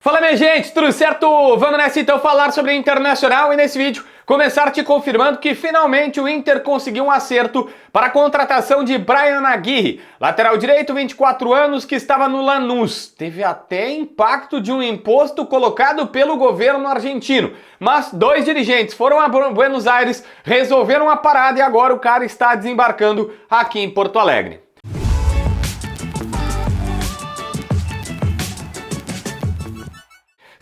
Fala minha gente, tudo certo? Vamos nessa então falar sobre o Internacional e nesse vídeo começar te confirmando que finalmente o Inter conseguiu um acerto para a contratação de Bryan Aguirre, lateral direito, 24 anos, que estava no Lanús. Teve até impacto de um imposto colocado pelo governo argentino, mas dois dirigentes foram a Buenos Aires, resolveram a parada e agora o cara está desembarcando aqui em Porto Alegre.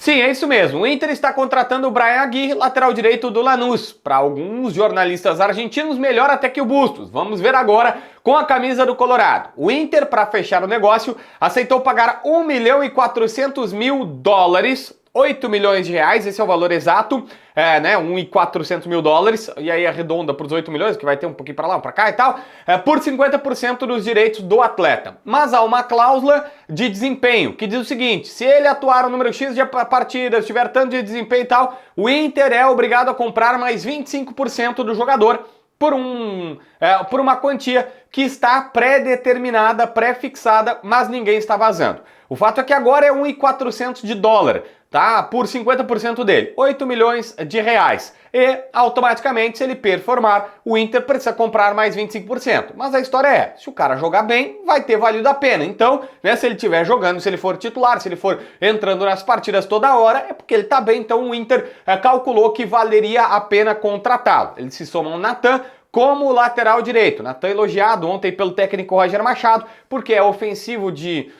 Sim, é isso mesmo. O Inter está contratando o Bryan Aguirre, lateral direito do Lanús. Para alguns jornalistas argentinos, melhor até que o Bustos. Vamos ver agora com a camisa do Colorado. O Inter, para fechar o negócio, aceitou pagar $1.400.000, 8 milhões de reais, esse é o valor exato, 1.400 mil dólares, e aí arredonda para os 8 milhões, que vai ter um pouquinho para lá, para cá e tal, por 50% dos direitos do atleta. Mas há uma cláusula de desempenho, que diz o seguinte: se ele atuar o número X de partidas, tiver tanto de desempenho e tal, o Inter é obrigado a comprar mais 25% do jogador, por uma quantia que está pré-determinada, pré-fixada, mas ninguém está vazando. O fato é que agora é 1.400 de dólar, tá? Por 50% dele, 8 milhões de reais. E, automaticamente, se ele performar, o Inter precisa comprar mais 25%. Mas a história é, se o cara jogar bem, vai ter valido a pena. Então, se ele estiver jogando, se ele for titular, se ele for entrando nas partidas toda hora, é porque ele tá bem. Então, o Inter calculou que valeria a pena contratá-lo. Eles se somam ao Natan como lateral direito. Natan elogiado ontem pelo técnico Roger Machado, porque é ofensivo de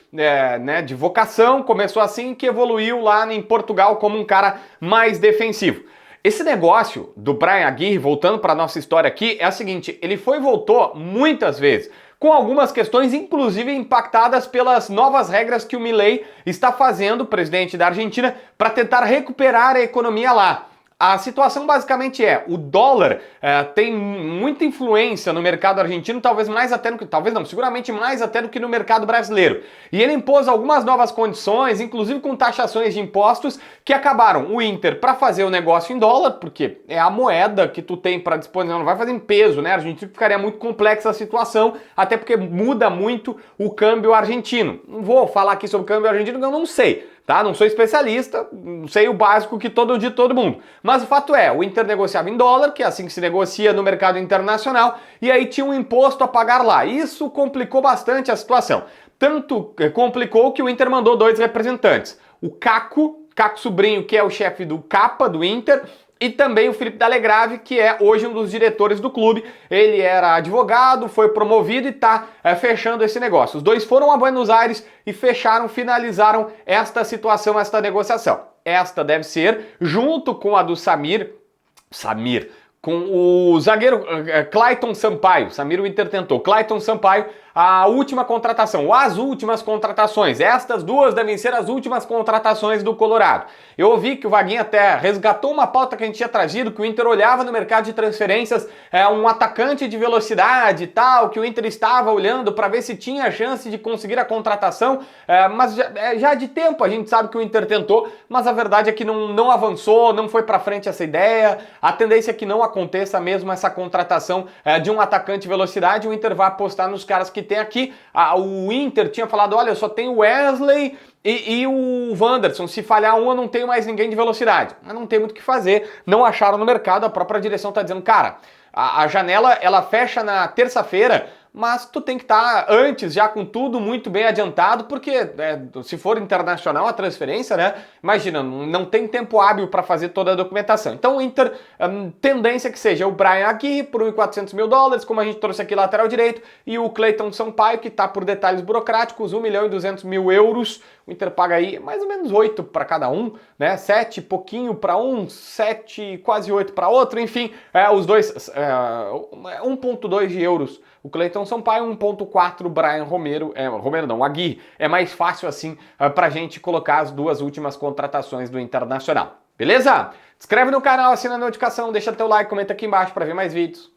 vocação, começou assim, que evoluiu lá em Portugal como um cara mais defensivo. Esse negócio do Bryan Aguirre, voltando para a nossa história aqui, é o seguinte: ele foi e voltou muitas vezes, com algumas questões inclusive impactadas pelas novas regras que o Milei está fazendo, o presidente da Argentina, para tentar recuperar a economia lá. A situação basicamente é, o dólar tem muita influência no mercado argentino, seguramente mais até do que no mercado brasileiro. E ele impôs algumas novas condições, inclusive com taxações de impostos, que acabaram o Inter para fazer o negócio em dólar, porque é a moeda que tu tem para disposição, não vai fazer em peso, né? Argentino ficaria muito complexa a situação, até porque muda muito o câmbio argentino. Não vou falar aqui sobre o câmbio argentino, eu não sei. Tá? Não sou especialista, não sei o básico que todo dia todo mundo. Mas o fato é, o Inter negociava em dólar, que é assim que se negocia no mercado internacional, e aí tinha um imposto a pagar lá. Isso complicou bastante a situação. Tanto complicou que o Inter mandou dois representantes. O Caco Sobrinho, que é o chefe do Capa do Inter, e também o Felipe Dallegrave, que é hoje um dos diretores do clube. Ele era advogado, foi promovido e está fechando esse negócio. Os dois foram a Buenos Aires e finalizaram esta situação, esta negociação. Esta deve ser, junto com a do com o zagueiro Clayton Sampaio. Samir o Inter tentou. Clayton Sampaio, a última contratação, ou as últimas contratações. Estas duas devem ser as últimas contratações do Colorado. Eu ouvi que o Vaguinho até resgatou uma pauta que a gente tinha trazido, que o Inter olhava no mercado de transferências um atacante de velocidade e tal, que o Inter estava olhando para ver se tinha chance de conseguir a contratação, mas já de tempo a gente sabe que o Inter tentou, mas a verdade é que não avançou, não foi para frente essa ideia. A tendência é que não aconteça mesmo essa contratação de um atacante de velocidade. O Inter vai apostar nos caras que tem aqui. O Inter tinha falado, olha, eu só tenho o Wesley e o Wanderson. Se falhar um, eu não tenho mais ninguém de velocidade. Mas não tem muito o que fazer. Não acharam no mercado. A própria direção está dizendo, cara, a janela ela fecha na terça-feira, mas tu tem que estar antes já com tudo muito bem adiantado, porque se for internacional a transferência, né? Imagina, não tem tempo hábil para fazer toda a documentação. Então o Inter, tendência que seja o Bryan Aguirre por $1.400.000, como a gente trouxe aqui lateral direito, e o Clayton Sampaio, que está por detalhes burocráticos, 1.200.000 euros. O Inter paga aí mais ou menos 8 para cada um, né? 7 pouquinho para um, 7, quase 8 para outro, enfim, os dois, 1.2 de euros. O Clayton Sampaio, 1.4 Bryan Aguirre. É mais fácil assim pra gente colocar as duas últimas contratações do Internacional. Beleza? Se inscreve no canal, assina a notificação, deixa teu like, comenta aqui embaixo para ver mais vídeos.